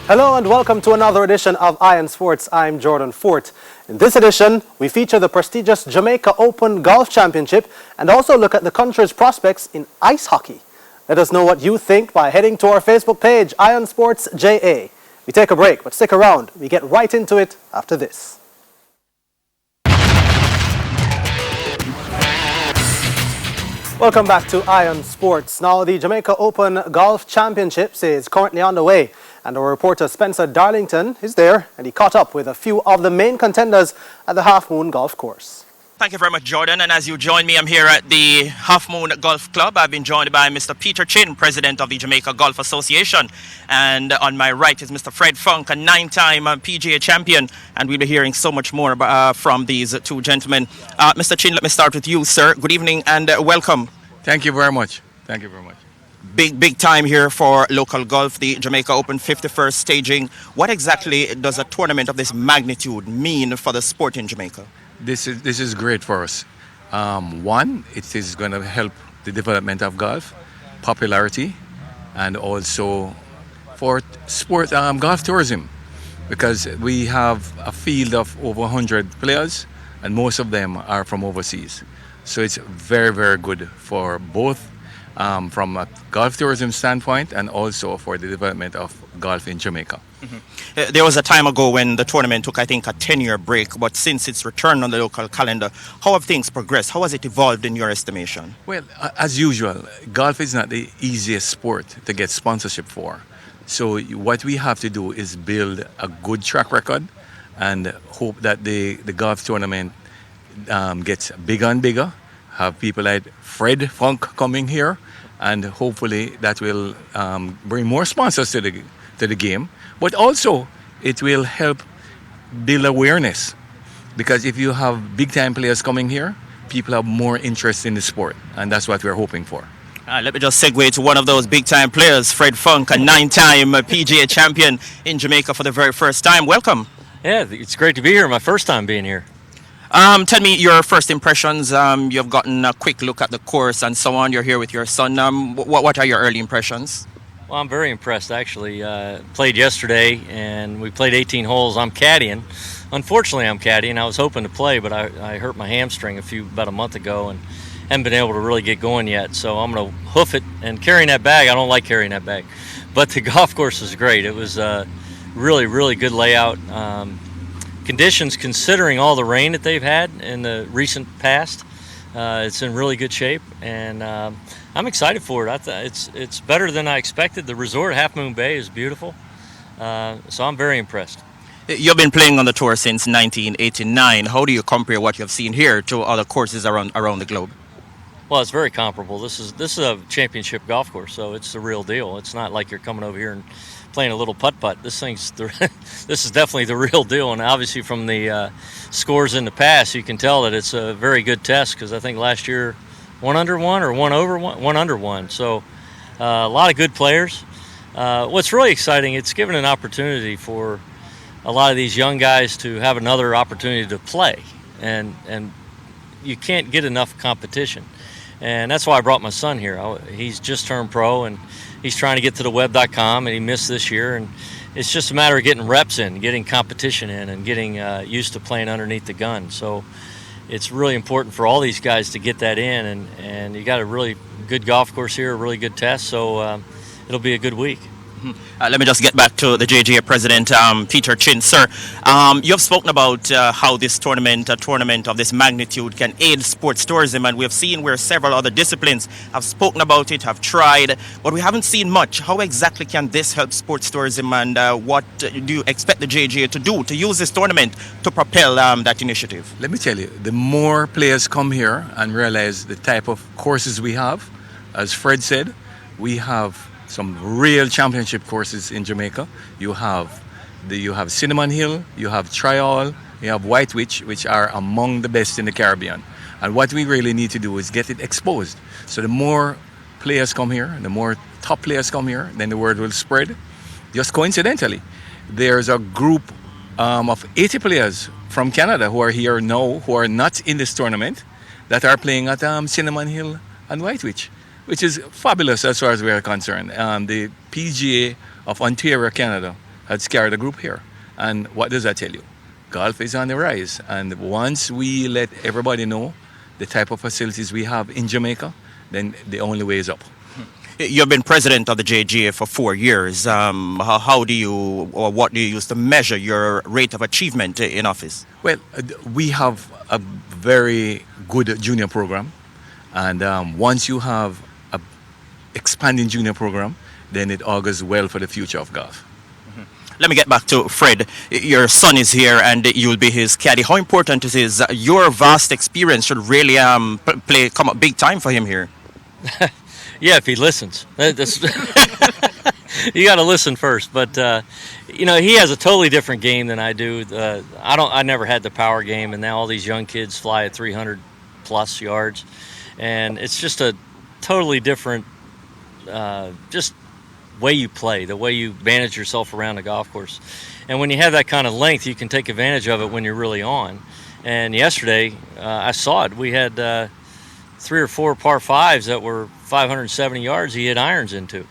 Hello and welcome to another edition of Iron Sports. I'm Jordan Fort. In this edition, we feature the prestigious Jamaica Open Golf Championship and also look at the country's prospects in ice hockey. Let us know what you think by heading to our Facebook page, Iron Sports JA. We take a break, but stick around. We get right into it after this. Welcome back to Iron Sports. Now, the Jamaica Open Golf Championships is currently underway, and our reporter Spencer Darlington is there, and he caught up with a few of the main contenders at the Half Moon Golf Course. Thank you very much, Jordan. And as you join me, I'm here at the Half Moon Golf Club. I've been joined by Mr. Peter Chin, President of the Jamaica Golf Association. And on my right is Mr. Fred Funk, a 9-time PGA champion. And we'll be hearing so much more from these two gentlemen. Mr. Chin, let me start with you, sir. Good evening and welcome. Thank you very much. Thank you very much. Big time here for local golf, the Jamaica Open 51st staging. What exactly does a tournament of this magnitude mean for the sport in Jamaica? This is great for us. One, it is going to help the development of golf, popularity, and also for sport golf tourism, because we have a field of over 100 players, and most of them are from overseas. So it's very, very good for both from a golf tourism standpoint and also for the development of golf in Jamaica. Mm-hmm. There was a time ago when the tournament took, I think, a 10-year break, but since its return on the local calendar, how have things progressed? How has it evolved in your estimation? Well, as usual, golf is not the easiest sport to get sponsorship for. So what we have to do is build a good track record and hope that the golf tournament gets bigger and bigger, have people like Fred Funk coming here, and hopefully that will bring more sponsors to the game. But also, it will help build awareness, because if you have big-time players coming here, people have more interest in the sport, and that's what we're hoping for. Let me just segue to one of those big-time players, Fred Funk, a 9-time PGA champion in Jamaica for the very first time. Welcome. Yeah, it's great to be here. My first time being here. Tell me your first impressions. You've gotten a quick look at the course and so on. You're here with your son. What are your early impressions? Well, I'm very impressed, actually. Played yesterday, and we played 18 holes. I'm caddying. Unfortunately, I'm caddying. I was hoping to play, but I hurt my hamstring about a month ago and haven't been able to really get going yet. So I'm going to hoof it. And carrying that bag, I don't like carrying that bag. But the golf course is great. It was really, really good layout. Conditions, considering all the rain that they've had in the recent past, it's in really good shape, and I'm excited for it. It's better than I expected. The resort, Half Moon Bay, is beautiful, so I'm very impressed. You've been playing on the tour since 1989. How do you compare what you've seen here to other courses around the globe? Well, it's very comparable. This is a championship golf course, so it's the real deal. It's not like you're coming over here and playing a little putt-putt. This is definitely the real deal, and obviously from the scores in the past, you can tell that it's a very good test, because I think last year 1 under 1 or 1 over 1, 1 under 1. So a lot of good players. What's really exciting, it's given an opportunity for a lot of these young guys to have another opportunity to play, and you can't get enough competition. And that's why I brought my son here. He's just turned pro, and he's trying to get to the web.com, and he missed this year. And it's just a matter of getting reps in, getting competition in, and getting used to playing underneath the gun. So it's really important for all these guys to get that in. And you got a really good golf course here, a really good test. So it'll be a good week. Let me just get back to the JGA president, Peter Chin. Sir, you have spoken about how this tournament, a tournament of this magnitude, can aid sports tourism, and we have seen where several other disciplines have spoken about it, have tried, but we haven't seen much. How exactly can this help sports tourism, and what do you expect the JGA to do to use this tournament to propel that initiative? Let me tell you, the more players come here and realize the type of courses we have, as Fred said, we have some real championship courses in Jamaica. You have Cinnamon Hill, you have Trial, you have White Witch, which are among the best in the Caribbean. And what we really need to do is get it exposed. So the more players come here, the more top players come here, then the word will spread. Just coincidentally, there's a group of 80 players from Canada who are here now, who are not in this tournament, that are playing at Cinnamon Hill and White Witch, which is fabulous as far as we are concerned. The PGA of Ontario, Canada, has carried a group here. And what does that tell you? Golf is on the rise. And once we let everybody know the type of facilities we have in Jamaica, then the only way is up. You've been president of the JGA for 4 years. How do you, or what do you use to measure your rate of achievement in office? Well, we have a very good junior program. And once you have a expanding junior program, then it augurs well for the future of golf. Let me get back to Fred. Your son is here and you'll be his caddy. How important it is your vast experience should really come up big time for him here? Yeah, if he listens. You got to listen first. But he has a totally different game than I do. I never had the power game, and now all these young kids fly at 300 plus yards, and it's just a totally different just way you play, the way you manage yourself around the golf course. And when you have that kind of length, you can take advantage of it when you're really on. And yesterday, I saw it. We had 3 or 4 par 5s that were 570 yards he hit irons into.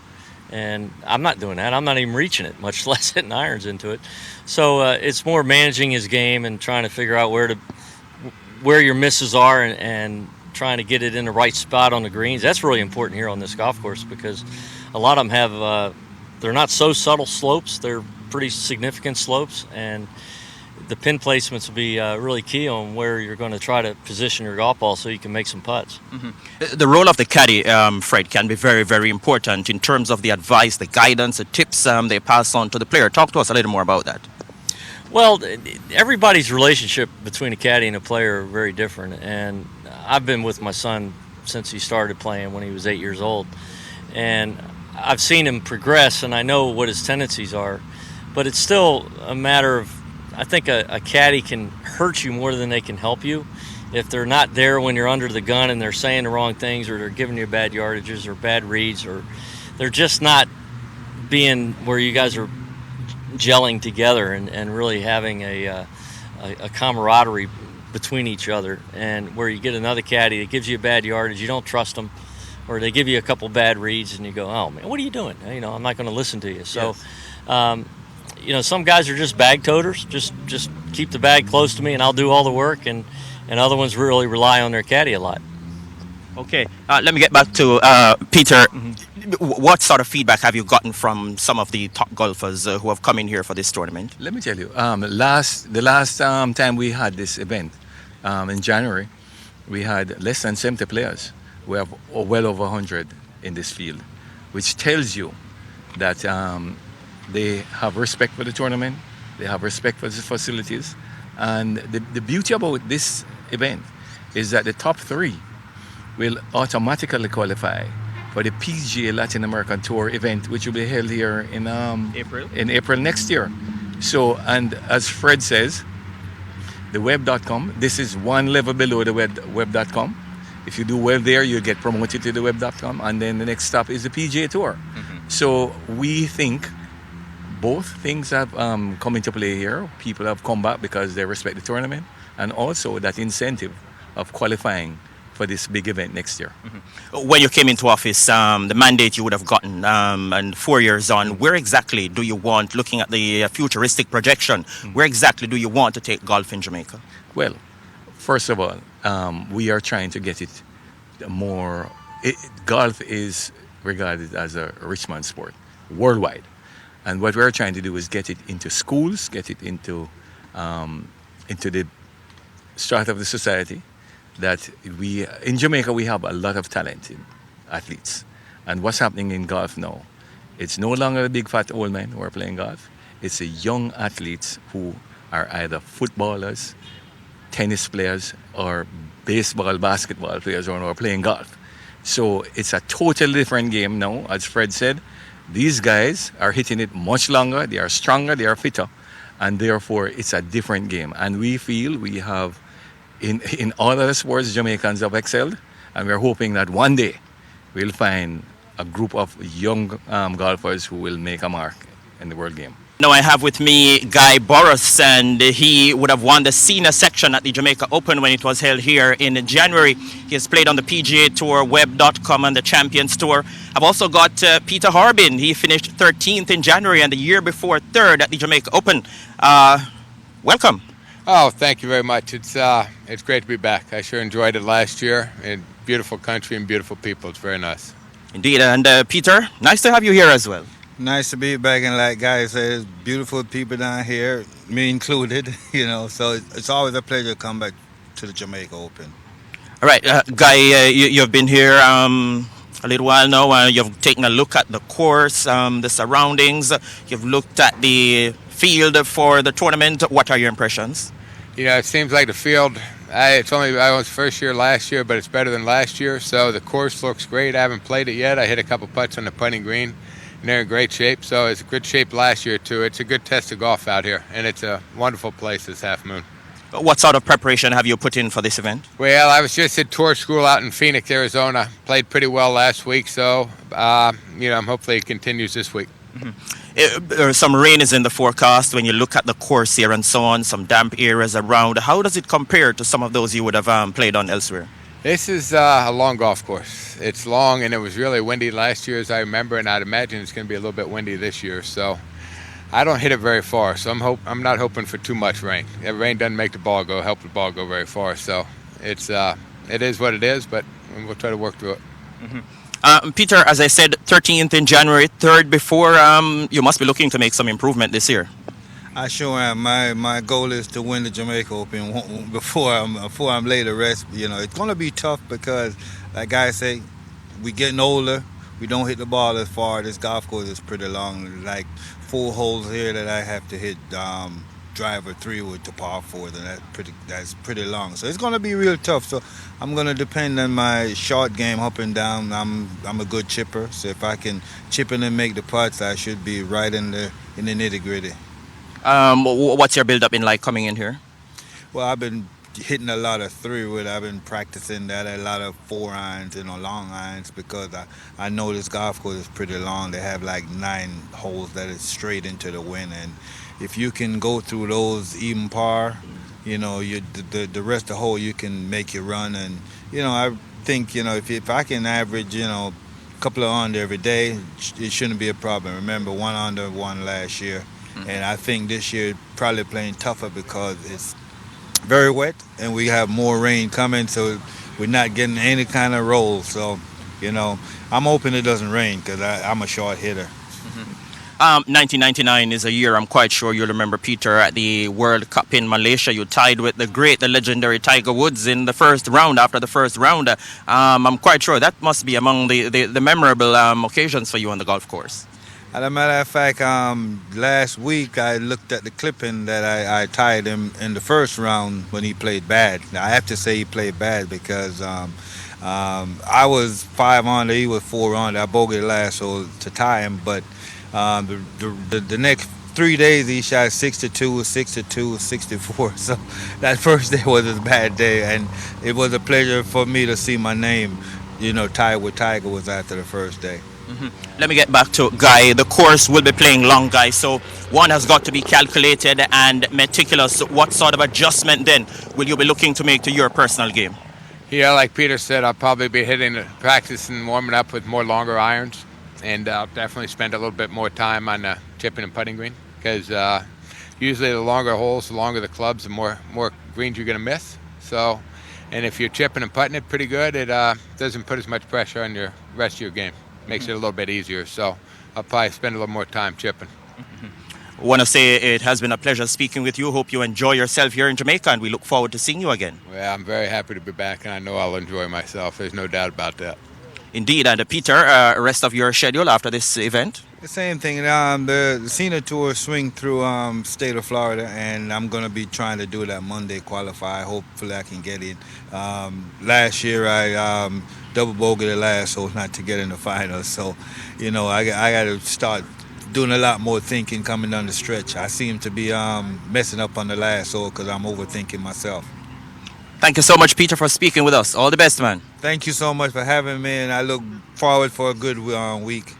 And I'm not doing that. I'm not even reaching it, much less hitting irons into it. So it's more managing his game and trying to figure out where your misses are and trying to get it in the right spot on the greens. That's really important here on this golf course because a lot of them have, they're not so subtle slopes. They're pretty significant slopes, and the pin placements will be really key on where you're going to try to position your golf ball so you can make some putts. Mm-hmm. The role of the caddy, Fred, can be very, very important in terms of the advice, the guidance, the tips they pass on to the player. Talk to us a little more about that. Well, everybody's relationship between a caddy and a player are very different, and I've been with my son since he started playing when he was 8 years old, and I've seen him progress, and I know what his tendencies are, but it's still a matter of, I think a caddy can hurt you more than they can help you. If they're not there when you're under the gun and they're saying the wrong things, or they're giving you bad yardages or bad reads, or they're just not being where you guys are gelling together and really having a camaraderie between each other, and where you get another caddy that gives you a bad yardage, you don't trust them, or they give you a couple bad reads and you go, oh man, what are you doing? I'm not going to listen to you. So yes. Some guys are just bag toters, just keep the bag close to me and I'll do all the work, and other ones really rely on their caddy a lot. Okay, let me get back to Peter. What sort of feedback have you gotten from some of the top golfers who have come in here for this tournament? Let me tell you, the last time we had this event in January, we had less than 70 players. We have well over 100 in this field, which tells you that they have respect for the tournament, they have respect for the facilities, and the beauty about this event is that the top 3 will automatically qualify for the PGA Latin American Tour event, which will be held here in April next year. So, and as Fred says, the web.com, this is one level below the web.com. If you do well there, you get promoted to the web.com, and then the next stop is the PGA Tour. Mm-hmm. So we think both things have come into play here. People have come back because they respect the tournament, and also that incentive of qualifying for this big event next year. Mm-hmm. When you came into office, the mandate you would have gotten, and 4 years on, where exactly do you want, looking at the futuristic projection, where exactly do you want to take golf in Jamaica? Well, first of all, we are trying to get it more. Golf is regarded as a rich man's sport worldwide. And what we're trying to do is get it into schools, get it into the strata of the society. That in Jamaica, we have a lot of talent in athletes. And what's happening in golf now, it's no longer the big fat old men who are playing golf. It's the young athletes who are either footballers, tennis players, or baseball, basketball players who are playing golf. So it's a totally different game now. As Fred said, these guys are hitting it much longer, they are stronger, they are fitter, and therefore it's a different game. And we feel we have, in all other sports, Jamaicans have excelled, and we're hoping that one day we'll find a group of young golfers who will make a mark in the world game. Now I have with me Guy Boris, and he would have won the senior section at the Jamaica Open when it was held here in January. He has played on the PGA Tour, Web.com, and the Champions Tour. I've also got Peter Harbin. He finished 13th in January and the year before 3rd at the Jamaica Open. Welcome. Oh, thank you very much. It's great to be back. I sure enjoyed it last year. In beautiful country and beautiful people. It's very nice. Indeed, and Peter, nice to have you here as well. Nice to be back, and like guys said, there's beautiful people down here, me included, so it's always a pleasure to come back to the Jamaica Open. All right, Guy, you've been here a little while now. You've taken a look at the course, the surroundings. You've looked at the field for the tournament. What are your impressions? It seems like the field, I was first year last year, but it's better than last year, so the course looks great. I haven't played it yet. I hit a couple putts on the putting green. And they're in great shape, so it's a good shape last year too. It's a good test of golf out here, and it's a wonderful place, this Half Moon. What sort of preparation have you put in for this event? Well, I was just at tour school out in Phoenix, Arizona. Played pretty well last week, so hopefully it continues this week. Mm-hmm. Some rain is in the forecast when you look at the course here and so on, some damp areas around. How does it compare to some of those you would have played on elsewhere? This is a long golf course. It's long, and it was really windy last year, as I remember, and I'd imagine it's going to be a little bit windy this year. So I don't hit it very far, so I'm not hoping for too much rain. If rain doesn't make the ball go, help the ball go very far. So it is what it is, but we'll try to work through it. Mm-hmm. Peter, as I said, 13th in January, 3rd before. You must be looking to make some improvement this year. I sure am. My goal is to win the Jamaica Open before I'm laid to rest. It's going to be tough because, like guys say, we getting older. We don't hit the ball as far. This golf course is pretty long. Like 4 holes here that I have to hit driver 3 with the par 4, and that's pretty long. So it's going to be real tough. So I'm going to depend on my short game up and down. I'm a good chipper, so if I can chip in and make the putts, I should be right in the nitty gritty. What's your build-up been like coming in here? Well, I've been hitting a lot of 3-wood. I've been practicing that, a lot of 4 irons and long irons, because I know this golf course is pretty long. They have like 9 holes that is straight into the wind, and if you can go through those even par, the rest of the hole you can make your run. And I think if I can average a couple of under every day, it shouldn't be a problem. Remember, 1 under 1 last year. And I think this year probably playing tougher because it's very wet and we have more rain coming, so we're not getting any kind of roll. So, I'm hoping it doesn't rain because I'm a short hitter. 1999 is a year I'm quite sure you'll remember, Peter, at the World Cup in Malaysia. You tied with the legendary Tiger Woods in the first round. After the first round, I'm quite sure that must be among the memorable occasions for you on the golf course. As a matter of fact, last week I looked at the clipping that I tied him in the first round when he played bad. Now, I have to say he played bad because I was 5 under, he was 4 under. I bogeyed the last hole to tie him, but the next 3 days he shot 62, 62, 64. So that first day was his bad day, and it was a pleasure for me to see my name, tied with Tiger Woods after the first day. Mm-hmm. Let me get back to Guy. The course will be playing long, Guy, so one has got to be calculated and meticulous. What sort of adjustment then will you be looking to make to your personal game? Yeah, like Peter said, I'll probably be practicing warming up with more longer irons, and I'll definitely spend a little bit more time on chipping and putting green, because usually the longer holes, the longer the clubs, the more greens you're going to miss. So, and if you're chipping and putting it pretty good, it doesn't put as much pressure on your rest of your game. Makes it a little bit easier, so I'll probably spend a little more time chipping. I want to say it has been a pleasure speaking with you. Hope you enjoy yourself here in Jamaica, and we look forward to seeing you again. Well, I'm very happy to be back, and I know I'll enjoy myself. There's no doubt about that. Indeed. And Peter, rest of your schedule after this event? The same thing. The senior tour swing through state of Florida, and I'm going to be trying to do that Monday qualify. Hopefully I can get in. Last year I double bogeyed the last hole not to get in the finals. So, I got to start doing a lot more thinking coming down the stretch. I seem to be messing up on the last hole because I'm overthinking myself. Thank you so much, Peter, for speaking with us. All the best, man. Thank you so much for having me, and I look forward for a good week.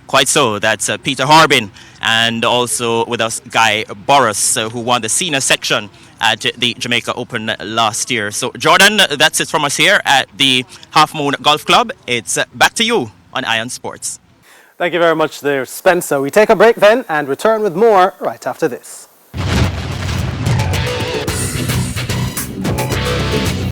Quite so. That's Peter Harbin, and also with us Guy Boris, who won the senior section at the Jamaica Open last year. So Jordan, that's it from us here at the Half Moon Golf Club. It's back to you on Ion Sports. Thank you very much there, Spencer. We take a break then and return with more right after this.